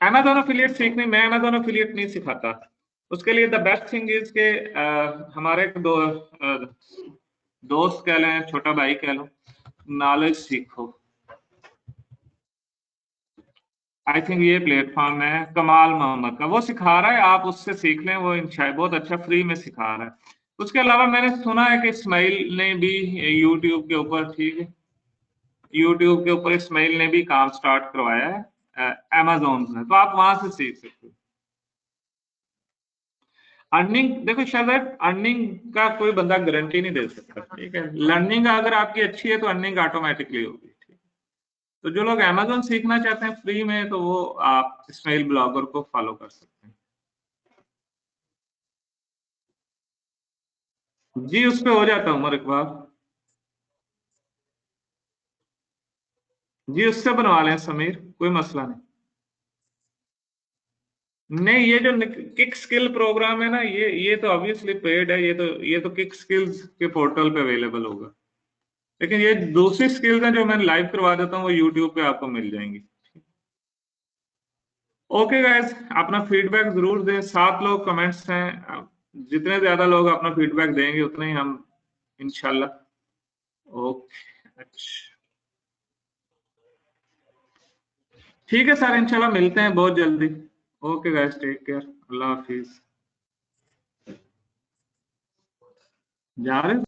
अमेज़न एफिलिएट सीखने, मैं अमेज़न एफिलिएट नहीं सिखाता। उसके लिए द बेस्ट थिंग इज के हमारे दोस्त कह लें, छोटा भाई कह लो, नॉलेज सीखो। आई थिंक ये प्लेटफॉर्म है कमाल मोहम्मद का, वो सिखा रहा है, आप उससे सीख लें, वो इंशाल्लाह बहुत अच्छा फ्री में सिखा रहा है। उसके अलावा मैंने सुना है कि इस्माइल ने भी यूट्यूब के ऊपर, ठीक है, यूट्यूब के ऊपर इस्माइल ने भी काम स्टार्ट करवाया है अमेज़न से, तो आप वहां से सीख सकते हो। अर्निंग देखो शायद, अर्निंग का कोई बंदा गारंटी नहीं दे सकता, ठीक है। लर्निंग अगर आपकी अच्छी है तो अर्निंग ऑटोमेटिकली होगी, ठीक है। तो जो लोग अमेज़न सीखना चाहते हैं फ्री में, तो वो आप इस्माइल ब्लॉगर को फॉलो कर सकते हैं। जी उस पे हो जाता हूँ उमर इकबाल। जी उससे बनवा लें समीर, कोई मसला नहीं। नहीं, ये जो किक स्किल प्रोग्राम है ना, ये तो ऑब्वियसली पेड है, ये तो किक स्किल्स के पोर्टल पे अवेलेबल होगा। लेकिन ये दूसरी स्किल्स हैं जो मैं लाइव करवा देता हूँ, वो यूट्यूब पे आपको मिल जाएंगी। ओके गाइस, अपना फीडबैक जरूर दें। 7 लोग कमेंट्स हैं, जितने ज्यादा लोग अपना फीडबैक देंगे उतने ही हम इंशाल्लाह। ओके, अच्छा, ठीक है सर, इंशाल्लाह मिलते हैं बहुत जल्दी। ओके गाइस, टेक केयर, अल्लाह हाफिज। जा रहे हैं?